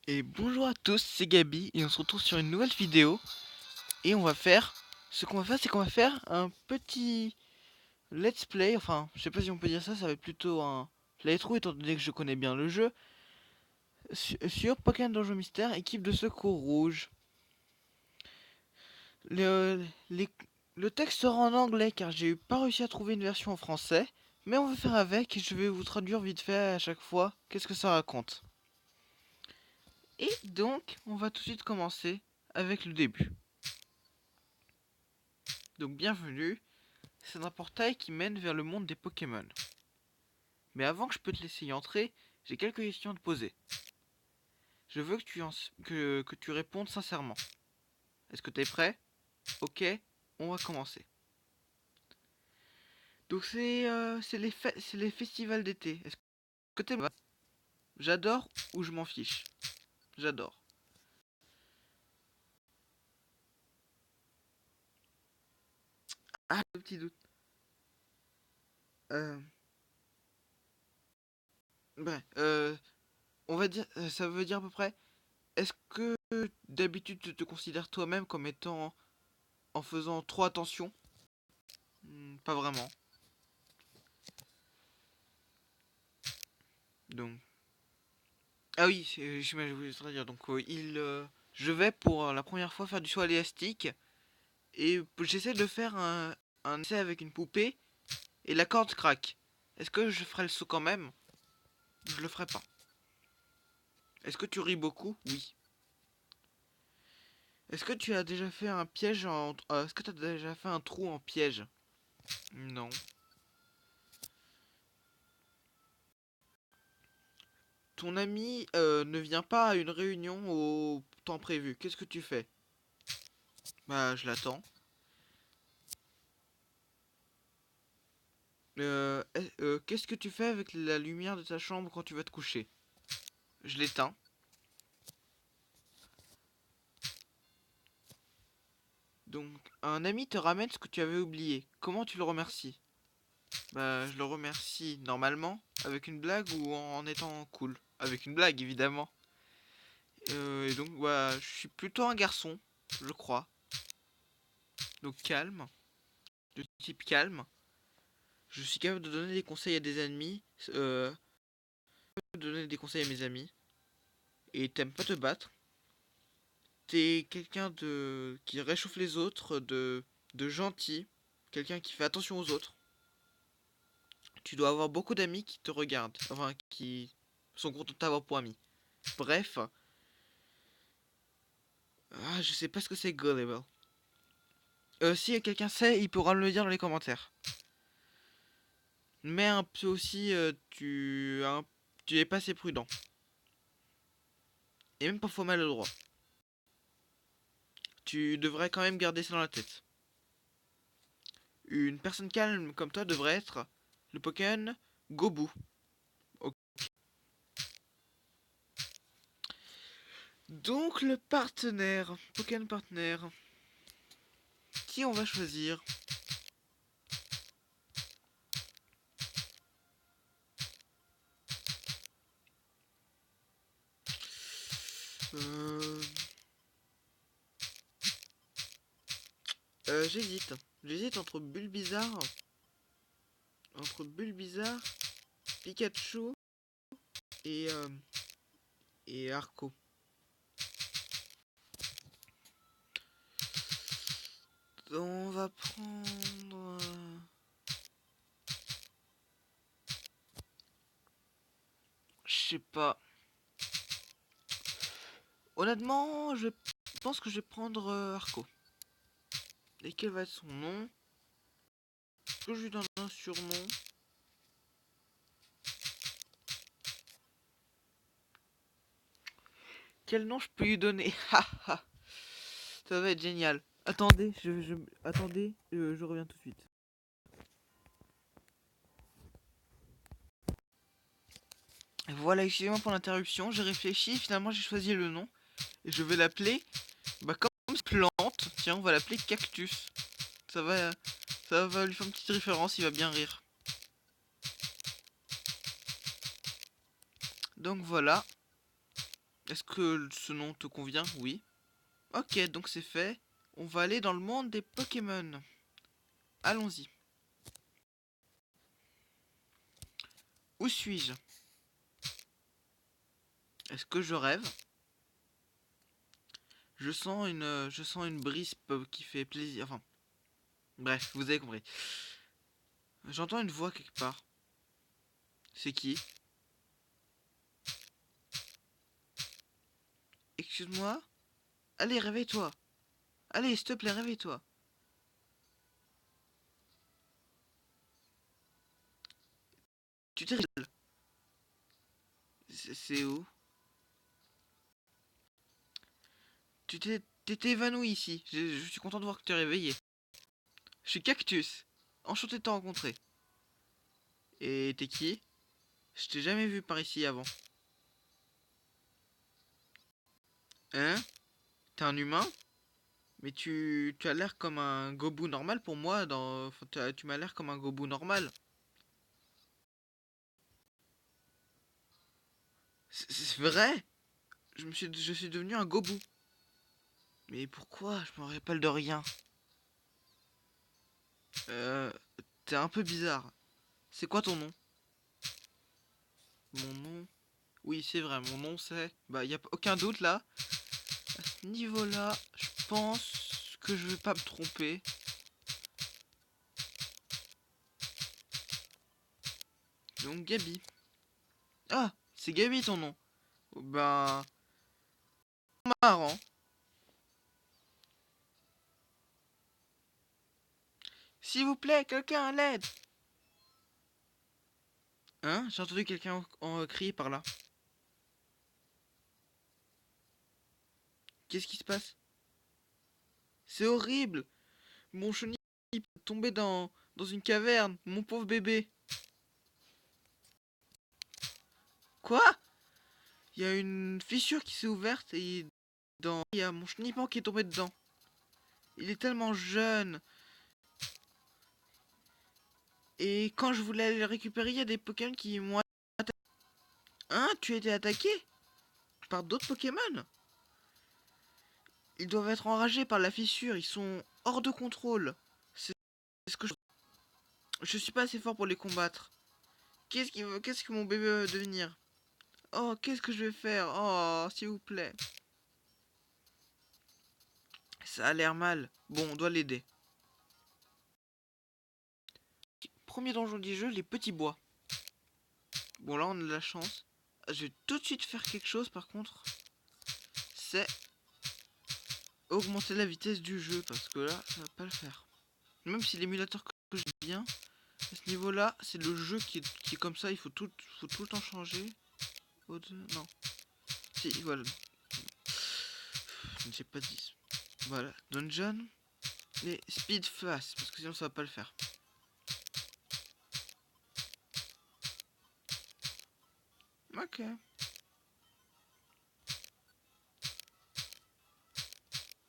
Et bonjour à tous, c'est Gabi et on se retrouve sur une nouvelle vidéo. Et on va faire, ce qu'on va faire, c'est qu'on va faire un petit let's play. Enfin, je sais pas si on peut dire ça, ça va être plutôt un playthrough étant donné que je connais bien le jeu. Sur Pokémon Donjon Mystère, équipe de secours rouge. Le, les- le texte sera en anglais car j'ai pas réussi à trouver une version en français. Mais on va faire avec et je vais vous traduire vite fait à chaque fois qu'est-ce que ça raconte. Et donc, on va tout de suite commencer avec le début. Donc bienvenue, c'est un portail qui mène vers le monde des Pokémon. Mais avant que je peux te laisser y entrer, j'ai quelques questions à te poser. Je veux que tu répondes sincèrement. Est-ce que t'es prêt? Ok, on va commencer. Donc c'est les festivals d'été. Est-ce que t'es... J'adore ou je m'en fiche? J'adore. Ah, le petit doute. Euh, on va dire, ça veut dire à peu près. Est-ce que d'habitude tu te considères toi-même comme étant en faisant trop attention? Pas vraiment. Donc, ah oui, je voulais dire. Donc, je vais pour la première fois faire du saut à l'élastique et j'essaie de faire un essai avec une poupée et la corde craque. Est-ce que je ferai le saut quand même? Je le ferai pas. Est-ce que tu ris beaucoup? Oui. Est-ce que tu as déjà fait un piège est-ce que tu as déjà fait un trou en piège? Non. Ton ami ne vient pas à une réunion au temps prévu. Qu'est-ce que tu fais? Bah, je l'attends. Qu'est-ce que tu fais avec la lumière de ta chambre quand tu vas te coucher? Je l'éteins. Donc, un ami te ramène ce que tu avais oublié. Comment tu le remercies? Bah, je le remercie normalement, avec une blague ou en étant cool. Avec une blague, évidemment. Et donc, voilà, je suis plutôt un garçon, je crois. Donc, calme, de type calme. Je suis capable de donner des conseils à des ennemis, de donner des conseils à mes amis. Et t'aimes pas te battre. T'es quelqu'un de qui réchauffe les autres, de gentil, quelqu'un qui fait attention aux autres. Tu dois avoir beaucoup d'amis qui te regardent, enfin qui sont contents de t'avoir pour ami. Bref, je sais pas ce que c'est gullible. Si quelqu'un sait, il pourra me le dire dans les commentaires. Mais un peu aussi, tu es pas assez prudent. Et même parfois maladroit. Tu devrais quand même garder ça dans la tête. Une personne calme comme toi devrait être le Pokémon Gobu. Ok. Donc le partenaire, Pokémon partenaire. Qui on va choisir? Euh... J'hésite. J'hésite entre Bulbizarre, Pikachu et, euh, et Arco. On va prendre... Je sais pas. Honnêtement, je pense que je vais prendre Arco. Et quel va être son nom? Est-ce que je lui donne un surnom? Quel nom je peux lui donner? Ça va être génial. Attendez, attendez, je reviens tout de suite. Voilà, excusez-moi pour l'interruption, j'ai réfléchi, finalement j'ai choisi le nom. Et je vais l'appeler, comme plante, tiens, on va l'appeler Cactus. Ça va, ça va lui faire une petite référence, il va bien rire. Donc voilà. Est-ce que ce nom te convient? Oui. Ok, donc c'est fait. On va aller dans le monde des Pokémon. Allons-y. Où suis-je? Est-ce que je rêve? Je sens une brise qui fait plaisir. Enfin, bref, vous avez compris. J'entends une voix quelque part. C'est qui? Excuse-moi? Allez, réveille-toi. Allez, s'il te plaît, réveille-toi. Tu t'es... C'est où? T'étais évanoui ici. Je suis content de voir que tu es réveillé. Je suis Cactus. Enchanté de te rencontrer. Et t'es qui? Je t'ai jamais vu par ici avant. Hein? T'es un humain? Mais tu as l'air comme un gobou normal pour moi. Enfin, tu m'as l'air comme un gobou normal. C'est vrai? Je suis devenu un gobou. Mais pourquoi? Je me rappelle de rien. Euh, T'es un peu bizarre. C'est quoi ton nom? Mon nom? Oui, c'est vrai, mon nom c'est... Bah, y a aucun doute là. À ce niveau-là, je pense que je vais pas me tromper. Donc Gabi. Ah, c'est Gabi ton nom. Oh, ben, marrant. S'il vous plaît, quelqu'un à l'aide. Hein? J'ai entendu quelqu'un crier par là. Qu'est-ce qui se passe? C'est horrible. Mon chenil est tombé dans une caverne. Mon pauvre bébé. Quoi? Il y a une fissure qui s'est ouverte et il y a mon chenipan qui est tombé dedans. Il est tellement jeune. Et quand je voulais aller le récupérer, il y a des Pokémon qui m'ont attaqué. Hein? Tu as été attaqué? Par d'autres Pokémon? Ils doivent être enragés par la fissure. Ils sont hors de contrôle. C'est ce que je suis pas assez fort pour les combattre. Qu'est-ce que mon bébé va devenir? Oh, qu'est-ce que je vais faire? Oh, s'il vous plaît. Ça a l'air mal. Bon, on doit l'aider. Premier donjon du jeu, les petits bois. Bon, là, on a de la chance. Je vais tout de suite faire quelque chose, par contre. C'est augmenter la vitesse du jeu, parce que là, ça va pas le faire. Même si l'émulateur que j'aime bien, à ce niveau-là, c'est le jeu qui est comme ça. Il faut tout le temps changer. Non. Si, voilà. Je ne sais pas dit. Voilà. Dungeon. Et speed fast, parce que sinon ça va pas le faire. Ok.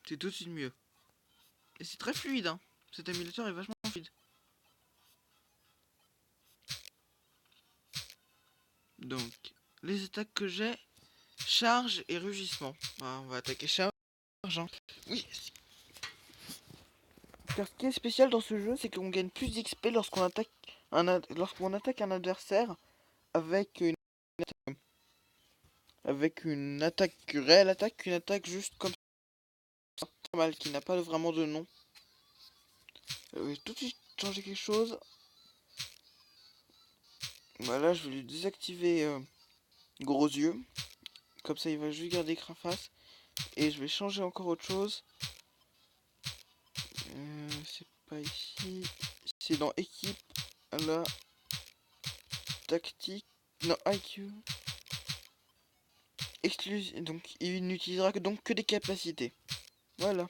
C'est tout de suite mieux. Et c'est très fluide, hein. Cet émulateur est vachement fluide. Donc, les attaques que j'ai, charge et rugissement. Ah, on va attaquer charge. Hein. Oui. Car ce qui est spécial dans ce jeu, c'est qu'on gagne plus d'XP lorsqu'on attaque un adversaire avec une attaque réelle attaque qu'une attaque juste comme ça, normal, qui n'a pas vraiment de nom. Je vais tout de suite changer quelque chose. Voilà, je vais lui désactiver gros yeux. Comme ça, il va juste garder écran face. Et je vais changer encore autre chose. C'est pas ici. C'est dans équipe. Là. Tactique. Non, IQ. Exclusif. Donc, il n'utilisera donc que des capacités. Voilà.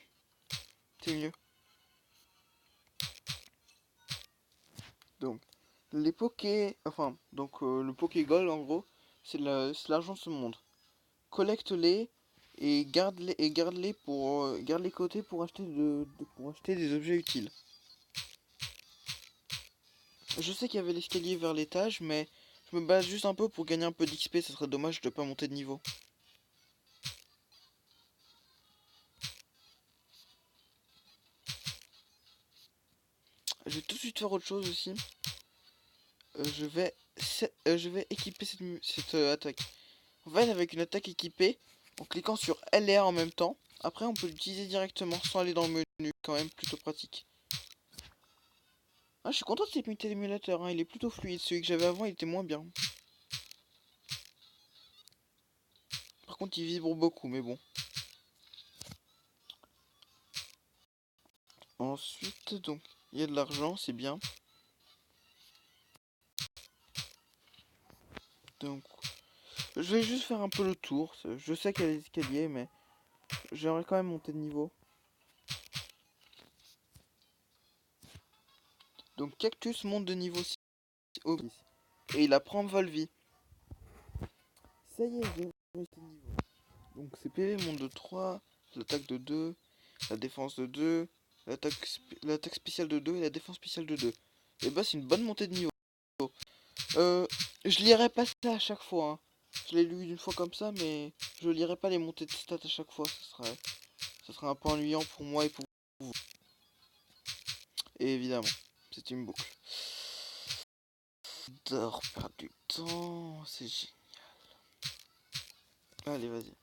C'est mieux. Donc, les Poké... Enfin, donc le Pokégol, en gros, c'est l'argent de ce monde. Collecte-les et garde-les pour... garde les côtés pour acheter des objets utiles. Je sais qu'il y avait l'escalier vers l'étage, mais je me base juste un peu pour gagner un peu d'XP, ça serait dommage de pas monter de niveau. Je vais tout de suite faire autre chose aussi. Je vais équiper cette attaque. En fait, avec une attaque équipée, en cliquant sur L et A en même temps, après on peut l'utiliser directement sans aller dans le menu, quand même plutôt pratique. Ah, je suis content de cet émulateur, hein, il est plutôt fluide. Celui que j'avais avant, il était moins bien. Par contre, il vibre beaucoup, mais bon. Ensuite, donc, il y a de l'argent, c'est bien. Donc, je vais juste faire un peu le tour. Je sais qu'il y a des escaliers, mais j'aimerais quand même monter de niveau. Donc, Cactus monte de niveau 6 au 10. Et il apprend Volvi. Ça y est, j'ai réussi le niveau. Donc, ses PV monte de 3, l'attaque de 2, la défense de 2, l'attaque spéciale de 2 et la défense spéciale de 2. Et bah, c'est une bonne montée de niveau. Je lirai pas ça à chaque fois, hein. Je l'ai lu une fois comme ça, mais je lirai pas les montées de stats à chaque fois. Ça serait un peu ennuyant pour moi et pour vous. Et évidemment, c'est une boucle. J'adore perdre du temps, c'est génial. Allez, vas-y.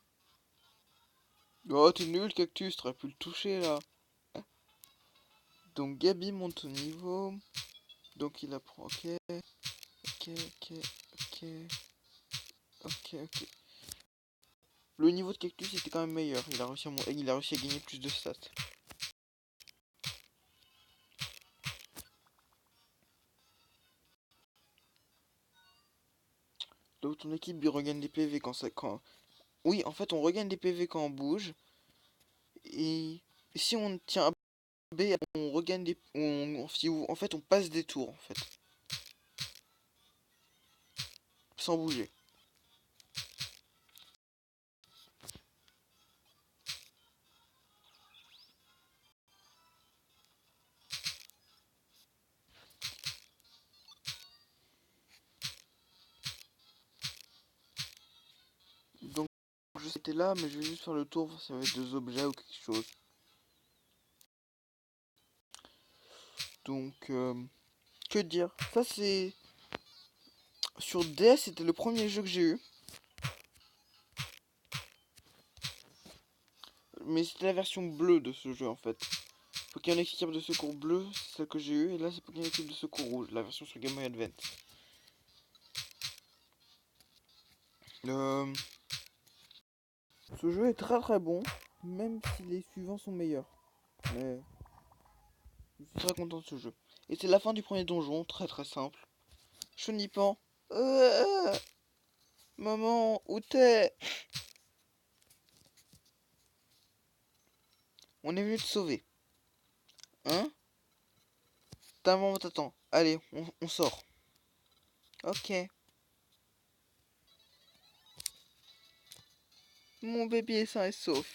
Oh, t'es nul, Cactus, t'aurais pu le toucher là. Donc Gabi monte au niveau. Donc il apprend. Ok, ok, ok, ok, ok. Le niveau de Cactus était quand même meilleur. Il a réussi à gagner plus de stats. Donc ton équipe lui regagne des PV quand ça. Oui, en fait on regagne des PV quand on bouge. Et si on tient à B, on regagne des. En fait on passe des tours en fait. Sans bouger. Donc je sais que t'es là, mais je vais juste faire le tour, ça va être des objets ou quelque chose. Donc que dire. Ça c'est. Sur DS c'était le premier jeu que j'ai eu. Mais c'était la version bleue de ce jeu en fait. Pokémon équipe de secours bleu, c'est celle que j'ai eu. Et là c'est Pokémon équipe de secours rouge, la version sur Game Boy Advance. Ce jeu est très très bon, même si les suivants sont meilleurs. Mais je suis très content de ce jeu. Et c'est la fin du premier donjon, très très simple. Chenipan. Maman, où t'es? On est venu te sauver. Hein? Ta maman t'attend. Allez, on sort. Ok. Mon bébé est sain et sauf.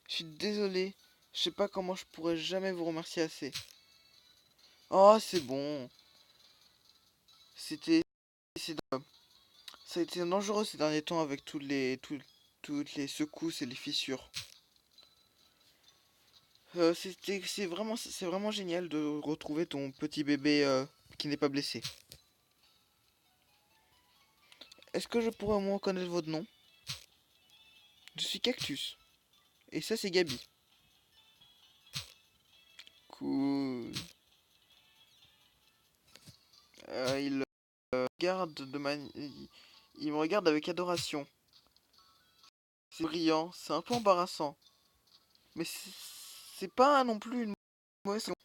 Je suis désolé. Je sais pas comment je pourrais jamais vous remercier assez. Oh, c'est bon. C'était... Ça a été dangereux ces derniers temps avec toutes les secousses et les fissures. C'est vraiment génial de retrouver ton petit bébé qui n'est pas blessé. Est-ce que je pourrais au moins connaître votre nom? Je suis Cactus. Et ça c'est Gabi. Cool. Il regarde il me regarde avec adoration. C'est brillant, c'est un peu embarrassant. Mais c'est pas non plus une mauvaise chose.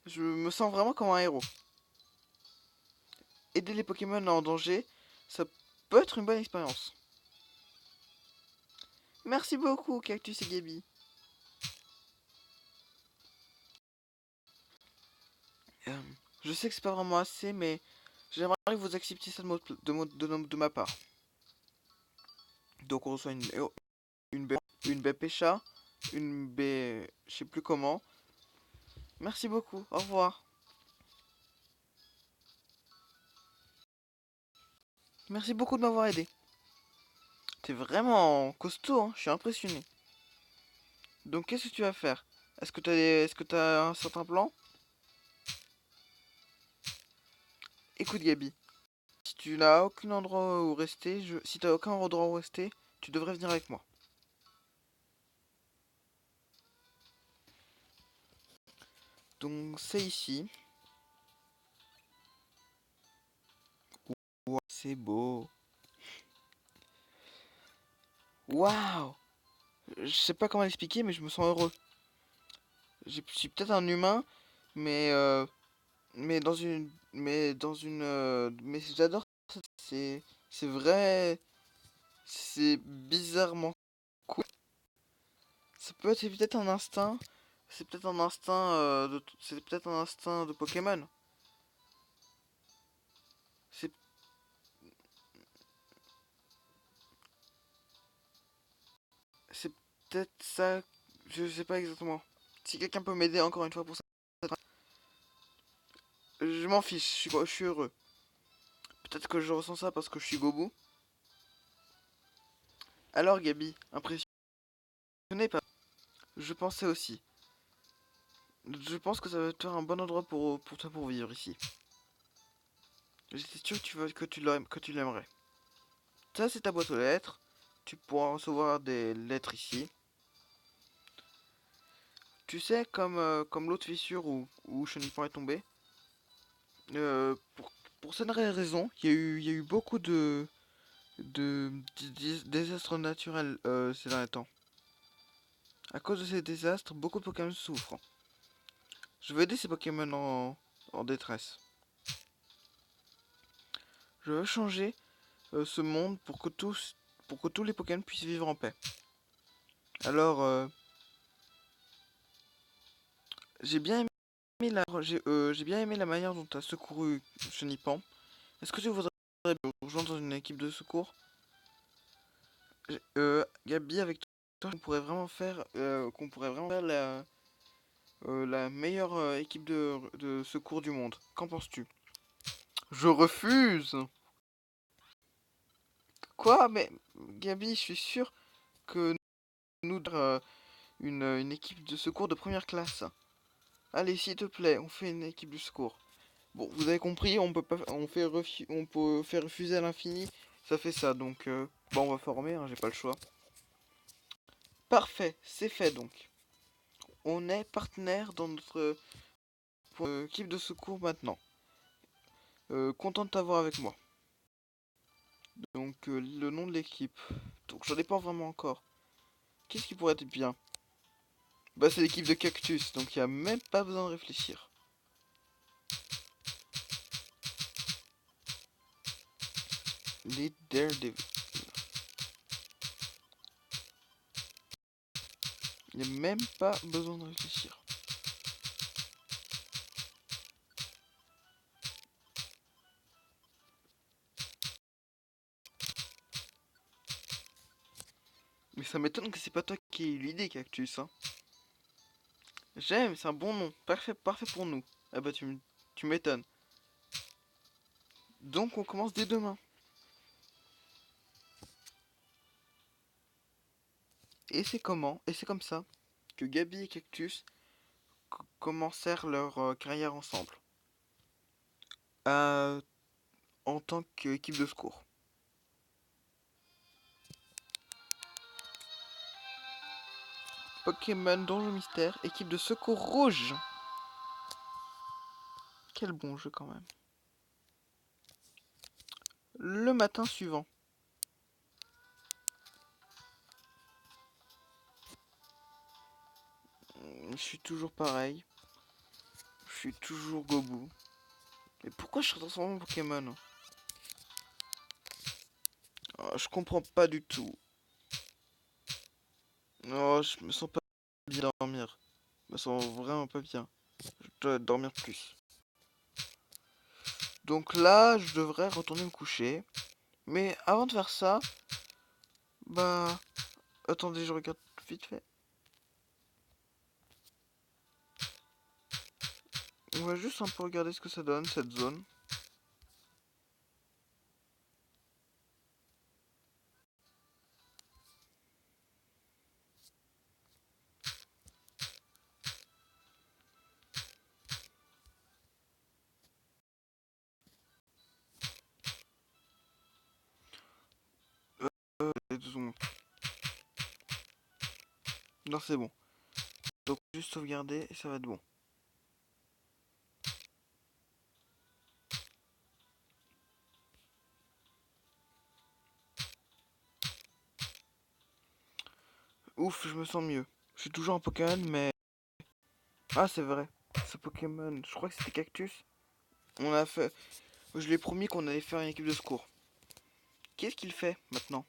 Je me sens vraiment comme un héros. Aider les Pokémon en danger, ça peut être une bonne expérience. Merci beaucoup, Cactus et Gabi. Euh, je sais que c'est pas vraiment assez, mais j'aimerais que vous acceptiez ça de ma part. Donc on reçoit une baie Pécha, une baie... je sais plus comment. Merci beaucoup, au revoir. Merci beaucoup de m'avoir aidé. T'es vraiment costaud, hein, je suis impressionné. Donc qu'est-ce que tu vas faire? Est-ce que t'as un certain plan? Écoute Gabi, si tu n'as aucun endroit où rester, si t'as aucun endroit où rester, tu devrais venir avec moi. Donc c'est ici. Wow, c'est beau. Waouh! Je sais pas comment l'expliquer, mais je me sens heureux. Je suis peut-être un humain, mais mais j'adore ça. C'est vrai, c'est bizarrement cool. C'est peut-être un instinct, c'est peut-être un instinct de Pokémon. C'est c'est peut-être ça, je sais pas exactement. Si quelqu'un peut m'aider encore une fois pour ça, je m'en fiche, je suis heureux. Peut-être que je ressens ça parce que je suis Gobu. Alors Gabi, impressionné par... Je pensais aussi. Je pense que ça va te faire un bon endroit pour toi pour vivre ici. J'étais sûr que que tu l'aimerais. Ça c'est ta boîte aux lettres. Tu pourras recevoir des lettres ici. Tu sais, comme l'autre fissure où Chenipan est tombé, euh, pour, pour cette raison, il y a eu beaucoup de désastres naturels ces derniers temps. À cause de ces désastres, beaucoup de Pokémon souffrent. Je veux aider ces Pokémon en détresse. Je veux changer ce monde pour que tous les Pokémon puissent vivre en paix. Alors, j'ai bien j'ai bien aimé la manière dont tu as secouru Chenipan. Est-ce que tu voudrais me rejoindre dans une équipe de secours? Gabi, avec toi, qu'on pourrait vraiment faire la meilleure équipe de secours du monde. Qu'en penses-tu? Je refuse! Quoi? Mais Gabi, je suis sûr que nous une équipe de secours de première classe. Allez, s'il te plaît, on fait une équipe de secours. Bon, vous avez compris, on peut pas, on peut faire refuser à l'infini. Ça fait ça, donc bon, on va former, hein, j'ai pas le choix. Parfait, c'est fait donc. On est partenaire dans notre équipe de secours maintenant. Content de t'avoir avec moi. Donc le nom de l'équipe. Donc j'en ai pas vraiment encore. Qu'est-ce qui pourrait être bien? Bah c'est l'équipe de Cactus, donc il y a même pas besoin de réfléchir. Les Daredevil. Il n'y a même pas besoin de réfléchir. Mais ça m'étonne que c'est pas toi qui ai eu l'idée, Cactus, hein. J'aime, c'est un bon nom. Parfait, parfait pour nous. Ah bah tu m'étonnes. Donc on commence dès demain. Et c'est comment? Et c'est comme ça que Gabi et Cactus commencèrent leur carrière ensemble. Euh, En tant qu'équipe de secours. Pokémon Donjon Mystère, équipe de secours rouge. Quel bon jeu quand même. Le matin suivant. Je suis toujours pareil. Je suis toujours Gobu. Mais pourquoi je suis transformé en Pokémon? Je comprends pas du tout. Oh, je me sens pas bien dormir. Je me sens vraiment pas bien. Je dois dormir plus. Donc là, je devrais retourner me coucher. Mais avant de faire ça, bah... Attendez, je regarde vite fait. On va juste un peu regarder ce que ça donne, cette zone. Non, c'est bon. Donc juste sauvegarder et ça va être bon. Ouf, je me sens mieux. Je suis toujours en Pokémon, mais... Ah, c'est vrai. Ce Pokémon, je crois que c'était Cactus. On a fait... Je l'ai promis qu'on allait faire une équipe de secours. Qu'est-ce qu'il fait maintenant?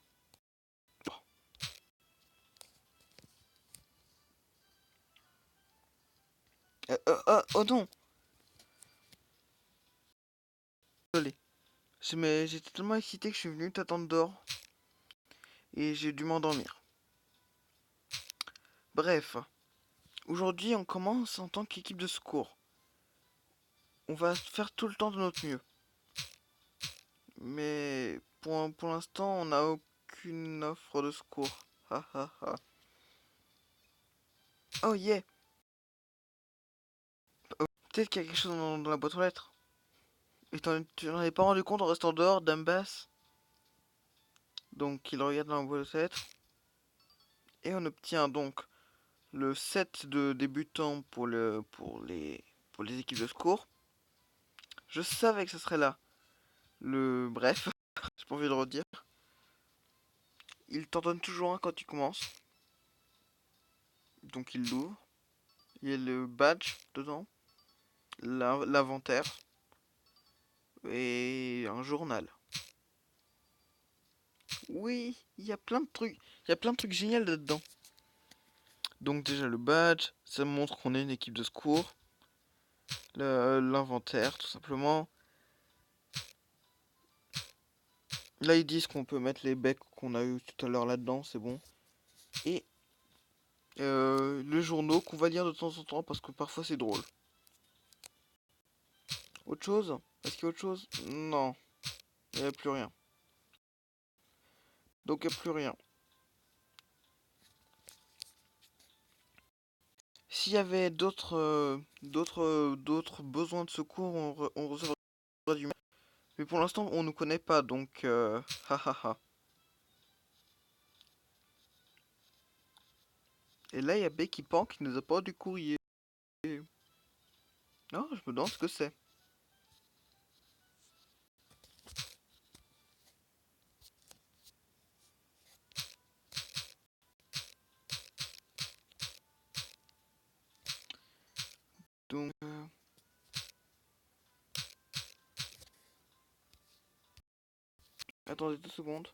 Oh non! Désolé. J'étais tellement excité que je suis venu t'attendre dehors. Et j'ai dû m'endormir. Bref. Aujourd'hui, on commence en tant qu'équipe de secours. On va faire tout le temps de notre mieux. Mais pour l'instant, on n'a aucune offre de secours. Ha ha ha. Oh yeah! Peut-être qu'il y a quelque chose dans la boîte aux lettres. Et tu n'en es pas rendu compte en restant dehors, Dame Basse. Donc il regarde dans la boîte aux lettres. Et on obtient donc le set de débutants pour les équipes de secours. Je savais que ce serait là. Bref, j'ai pas envie de le redire. Il t'en donne toujours un quand tu commences. Donc il l'ouvre. Il y a le badge dedans. L'inventaire. Et un journal. Oui, il y a plein de trucs. Il y a plein de trucs géniaux là-dedans. Donc déjà le badge, ça montre qu'on est une équipe de secours. L'inventaire, tout simplement. Là ils disent qu'on peut mettre les becs qu'on a eu tout à l'heure là-dedans, c'est bon. Et le journaux qu'on va lire de temps en temps parce que parfois c'est drôle. Autre chose? Est-ce qu'il y a autre chose? Non, il n'y a plus rien. Donc il n'y a plus rien. S'il y avait d'autres besoins de secours, on recevrait du mail. Mais pour l'instant, on ne nous connaît pas, donc ha ha ha. Et là, il y a Becky Pan qui nous apporte du courrier. Non, je me demande ce que c'est. Donc, attendez 2 secondes.